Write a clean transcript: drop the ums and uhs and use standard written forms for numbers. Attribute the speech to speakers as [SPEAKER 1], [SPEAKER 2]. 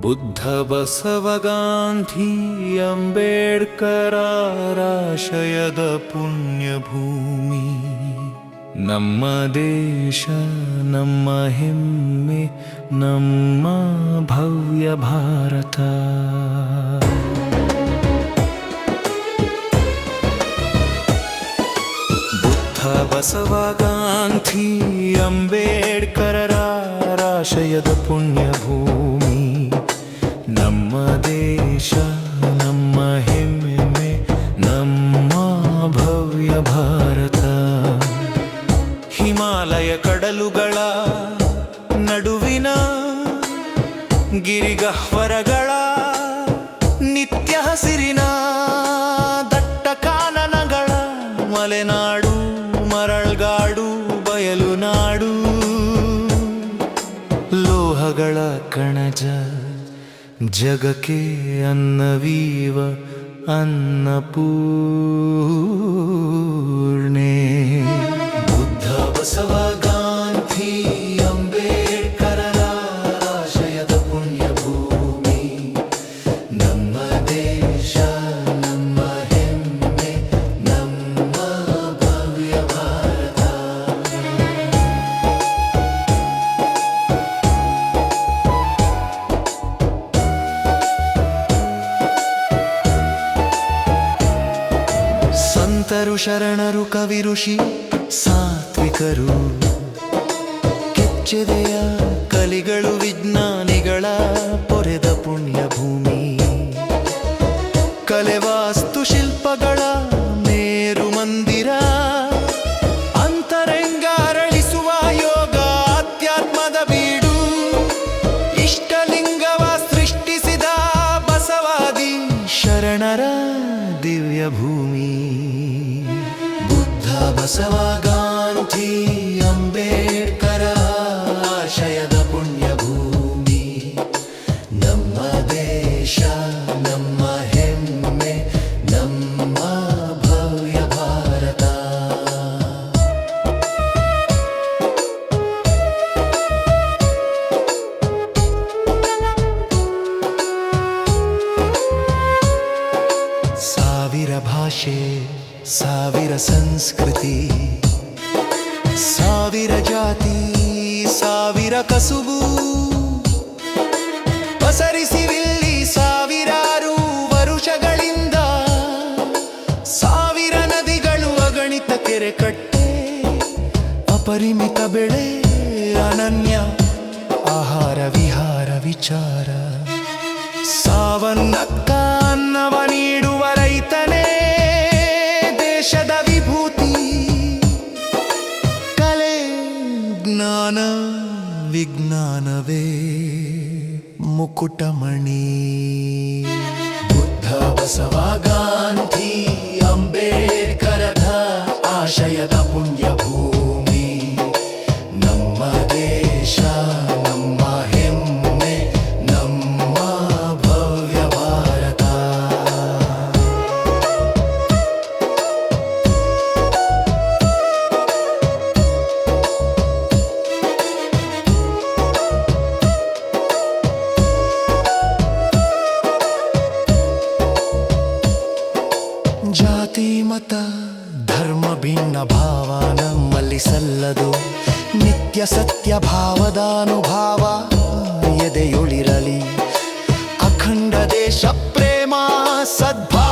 [SPEAKER 1] ಬುದ್ಧ ಬಸವ ಗಾಂಧಿ ಅಂಬೇಡ್ಕರಾಶಯದ ಪುಣ್ಯಭೂಮಿ. ನಮ್ಮ ದೇಶ ನಮ್ಮ ಹೆಮ್ಮೆ, ನಮ್ಮ ಭವ್ಯ ಭಾರತ. ಬುದ್ಧ ಬಸವ ಗಾಂಧಿ ಅಂಬೇಡ್ಕರಾಶಯದ ಪುಣ್ಯಭೂಮಿ. ನಮ್ಮ ದೇಶ ನಮ್ಮ ಹೆಮ್ಮೆ, ನಮ್ಮ ಭವ್ಯ ಭಾರತ. ಹಿಮಾಲಯ ಕಡಲುಗಳ ನಡುವಿನ ಗಿರಿಗಹ್ವರಗಳ ನಿತ್ಯ ಹಸಿರಿನ ದಟ್ಟ ಕಾನನಗಳ ಮಲೆನಾಡು ಮರಳ್ಗಾಡು ಬಯಲು ನಾಡು. ಲೋಹಗಳ ಕಣಜ ಜಗಕ್ಕೆ ಅನ್ನವೀವ ಅನ್ನಪೂರ್ಣೆ. ಬುದ್ಧ ಬಸವ ಗಾಂಧಿ ಅಂಬೇಡ್ಕರಾಶಯದ ಪುಣ್ಯಭೂಮಿ. ನಮ್ಮ ದೇಶ ನಮ್ಮ ಹೆಮ್ಮೆ, ನಮ್ಮ ಭವ್ಯ ಭಾರತ. ಸಂತರು ಶರಣರು ಕವಿ ಋಷಿ ಸಾತ್ವಿಕರು, ಕೆಚ್ಚೆದೆಯ ಕಲಿಗಳು ವಿಜ್ಞಾನಿಗಳ ಪೊರೆದ ಪುಣ್ಯಭೂಮಿ. ಕಲೆ ವಾಸ್ತು ಶಿಲ್ಪಗಳ ಮೇರು ಮಂದಿರ, ಅಂತರಂಗಾರಳಿಸುವ ಯೋಗ ಅಧ್ಯಾತ್ಮದ ಬೀಡು. ಇಷ್ಟಲಿಂಗವ ಸೃಷ್ಟಿಸಿದ ಬಸವಾದಿ ಶರಣರ ದಿವ್ಯ ಭೂಮಿ. ಬುದ್ಧ ಬಸವ ಗಾಂಧಿ ಅಂಬೇಡ್ಕರಾಶಯದ ಪುಣ್ಯಭೂಮಿ. ನಮ್ಮ ದೇಶ ನಮ್ಮ ಹೆಮ್ಮೆ, ನಮ್ಮ ಭವ್ಯ ಭಾರತ. ಸಾವಿರ ಭಾಷೆ ಸಾವಿರ ಸಂಸ್ಕೃತಿ, ಸಾವಿರ ಜಾತಿ ಸಾವಿರ ಕಸುಬು ಪಸರಿಸಿವಿಲ್ಲಿ ಸಾವಿರಾರು ವರುಷಗಳಿಂದ. ಸಾವಿರ ನದಿಗಳು ಅಗಣಿತ ಕೆರೆ ಕಟ್ಟೆ, ಅಪರಿಮಿತ ಬೆಳೆ ಅನನ್ಯ ಆಹಾರ ವಿಹಾರ ವಿಚಾರ. ಸಾವನ್ನಕ್ಕ ಅನ್ನವ ನೀಡುವ ರೈತನೇ ದೇಶದ ವಿಭೂತಿ. ಕಲೆ ಜ್ಞಾನ ವಿಜ್ಞಾನವೇ ಮುಕುಟಮಣಿ. ಬುದ್ಧ ಬಸವ ಗಾಂಧಿ ಅಂಬೇಡ್ಕರದ ಆಶಯದ ಪುಣ್ಯಭೂಮಿ. ನಮ್ಮ ದೇಶ ನಮ್ಮ ಹೆಮ್ಮೆ, ನಮ್ಮ ಭವ್ಯ ಭಾರತ. ಜಾತಿ ಮತ ಧರ್ಮ ಭಿನ್ನ ಭಾವ ನಮ್ಮಲ್ಲಿ ಸಲ್ಲದು. ನಿತ್ಯ ಸತ್ಯ ಭಾವದ ಅನುಭಾವ ಎದೆಯೊಳಿರಲಿ. ಅಖಂಡ ದೇಶ ಪ್ರೇಮ ಸದ್ಭಾವ